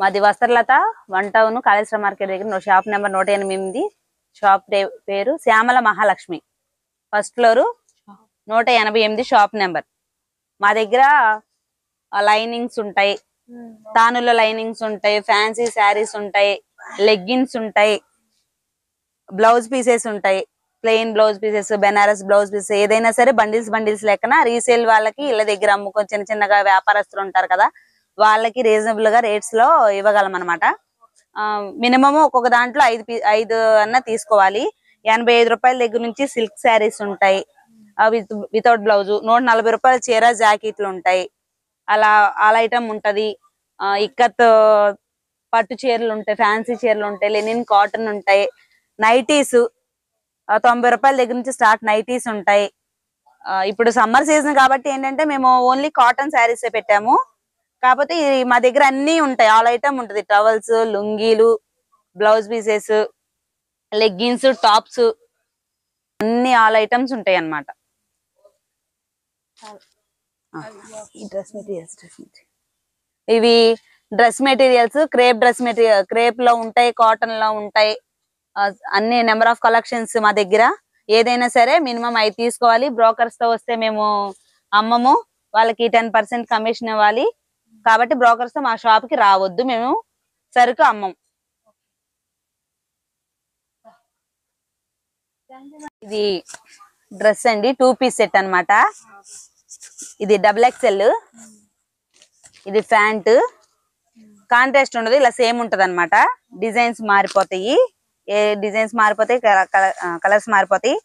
మాది Vastralatha 1 town Kaleshwara market దగ్గర shop number 108. Shop పేరు Shyamala Mahalakshmi. First floor 188 shop number. మా దగ్గర లైనింగ్స్ ఉంటాయి, తానుల లైనింగ్స్ ఉంటాయి, ఫ్యాన్సీ శారీస్ ఉంటాయి, లెగ్గిన్స్ ఉంటాయి, బ్లౌజ్ పీసెస్ ఉంటాయి, plain blouse pieces, Banaras blouse pieces, ఏదైనా సరే బండిల్స్ లెక్కన రీసేల్ వాళ్ళకి ఇళ్ళ దగ్గర అమ్ముకొని చిన్నగా వ్యాపారస్తులు ఉంటారు కదా, వాళ్ళకి రీజనబుల్ గా రేట్స్ లో ఇవ్వగలం అనమాట. మినిమం ఒక్కొక్క దాంట్లో 5 అన్న తీసుకోవాలి. 85 రూపాయల దగ్గర నుంచి సిల్క్ శారీస్ ఉంటాయి, వితౌట్ బ్లౌజ్. 140 రూపాయల చీర జాకెట్లు ఉంటాయి. అలా ఆల్ ఐటమ్ ఉంటది. ఇక్కత్ పట్టు చీరలు ఉంటాయి, ఫ్యాన్సీ చీరలు ఉంటాయి, లెనిన్ కాటన్ ఉంటాయి, నైటీస్ 90 రూపాయల దగ్గర నుంచి స్టార్ట్ నైటీస్ ఉంటాయి. ఇప్పుడు సమ్మర్ సీజన్ కాబట్టి ఏంటంటే మేము ఓన్లీ కాటన్ శారీస్ పెట్టాము. కాకపోతే మా దగ్గర అన్ని ఉంటాయి, ఆల్ ఐటమ్ ఉంటది. టవల్స్, లుంగీలు, బ్లౌజ్ పీసెస్, లెగ్గిన్స్, టాప్స్, అన్ని ఆల్ ఐటమ్స్ ఉంటాయి అన్నమాట. ఇవి డ్రెస్ మెటీరియల్స్, క్రేప్ లో ఉంటాయి, కాటన్ లో ఉంటాయి. అన్ని నెంబర్ ఆఫ్ కలెక్షన్స్ మా దగ్గర. ఏదైనా సరే మినిమం 5 తీసుకోవాలి. బ్రోకర్స్ తో వస్తే మేము అమ్మము, వాళ్ళకి 10% కమిషన్ ఇవ్వాలి. కాబట్టి బ్రోకర్స్ తో మా షాప్ కి రావద్దు, మేము సరుకు అమ్మం. ఇది డ్రెస్ అండి, 2 పీస్ సెట్ అన్నమాట. ఇది XXL. ఇది ప్యాంట్. కాంట్రాస్ట్ ఉండదు, ఇలా సేమ్ ఉంటది అనమాట. డిజైన్స్ మారిపోతాయి, డిజైన్స్ మారిపోతాయి, కలర్స్ మారిపోతాయి.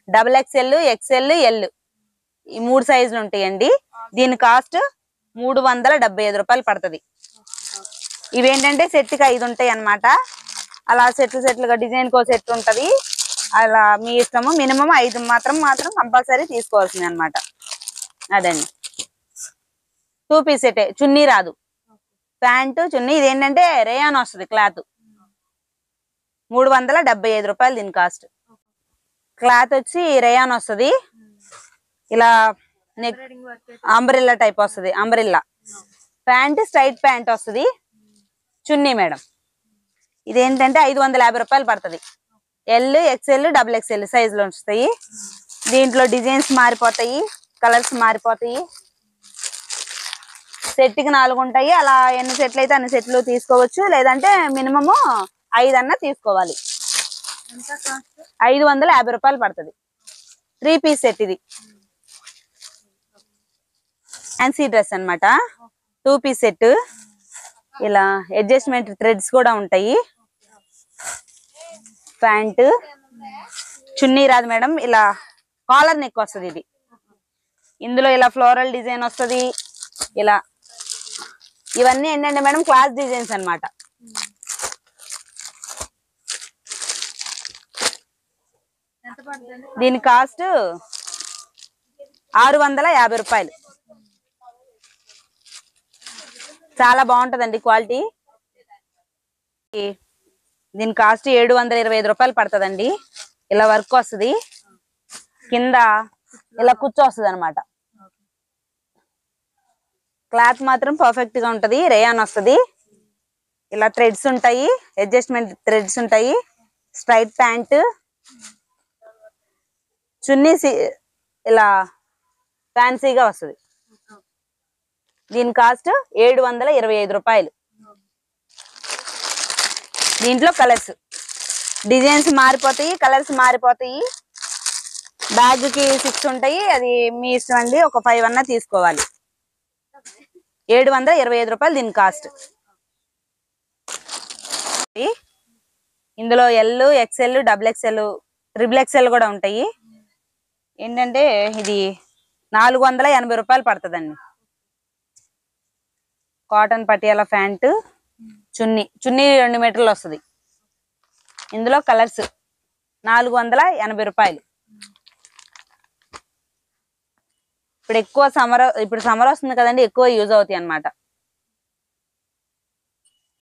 XXL, XL, L ఈ 3 సైజులు ఉంటాయండి. దీని కాస్ట్ 375 రూపాయలు పడుతుంది. ఇవేంటంటే సెట్ కి 5 ఉంటాయి అన్నమాట. అలా సెట్లుగా డిజైన్ కో సెట్ ఉంటది. అలా మీ ఇష్టము. మినిమం 5 మాత్రం కంపల్సరీ తీసుకోవాల్సింది అనమాట. అదండి 2 పీస్ సెట్. చున్నీ రాదు, ప్యాంటు చున్నీ. ఇదేంటంటే రేయాన్ వస్తుంది క్లాత్. 375 రూపాయలు దీని కాస్ట్. క్లాత్ వచ్చి రేయాన్ వస్తుంది. ఇలా నెక్ అంబ్రెల్లా టైప్ వస్తుంది. అంబ్రెల్లా ప్యాంట్, స్ట్రైట్ ప్యాంట్ వస్తుంది. చున్నీ మేడం ఇదేంటంటే 550 రూపాయలు పడుతుంది. L, XL, XXL సైజులో వస్తాయి. దీంట్లో డిజైన్స్ మారిపోతాయి, కలర్స్ మారిపోతాయి. సెట్ కి 4 ఉంటాయి. అలా ఎన్ని సెట్లు అయితే అన్ని సెట్లు తీసుకోవచ్చు, లేదంటే మినిమము 5 అన్న తీసుకోవాలి. 550 రూపాయలు పడుతుంది. 3 పీస్ సెట్. ఇది ఫ్యాన్సీ డ్రెస్ అన్నమాట. 2 పీస్ సెట్. ఇలా అడ్జస్ట్మెంట్ థ్రెడ్స్ కూడా ఉంటాయి. ప్యాంట్, చున్నీ రాదు మేడం, ఇలా కాలర్ నెక్ వస్తుంది. ఇది ఇందులో ఇలా ఫ్లోరల్ డిజైన్ వస్తుంది. ఇలా ఇవన్నీ ఏంటంటే మేడం క్లాస్ డిజైన్స్ అన్నమాట. దీని కాస్ట్ 650 రూపాయలు. చాలా బాగుంటదండి క్వాలిటీ. దీని కాస్ట్ 725 రూపాయలు పడుతుందండి. ఇలా వర్క్ వస్తుంది, కింద ఇలా కుచ్చు వస్తుంది అనమాట. క్లాత్ మాత్రం పర్ఫెక్ట్ గా ఉంటది. రేయాన్ వస్తుంది. ఇలా థ్రెడ్స్ ఉంటాయి, అడ్జస్ట్మెంట్ థ్రెడ్స్ ఉంటాయి. స్ట్రైట్ ప్యాంట్, చున్నీ ఇలా ఫ్యాన్సీగా వస్తుంది. దీని కాస్ట్ 725 రూపాయలు. దీంట్లో కలర్స్, డిజైన్స్ మారిపోతాయి, కలర్స్ మారిపోతాయి. బ్యాగ్ కి 6 ఉంటాయి. అది మీ ఇష్టం అండి, ఒక 5 అన్నా తీసుకోవాలి. 725 రూపాయలు దీని కాస్ట్. ఇందులో L, XL, XXL, XXL కూడా ఉంటాయి. ఏంటంటే ఇది 480 రూపాయలు పడుతుందండి. కాటన్ పటియాల ప్యాంటు, చున్నీ 2 మీటర్లు వస్తుంది. ఇందులో కలర్స్ 480 రూపాయలు. ఇప్పుడు సమ్మర్ వస్తుంది కదండి, ఎక్కువ యూజ్ అవుతాయి అన్నమాట.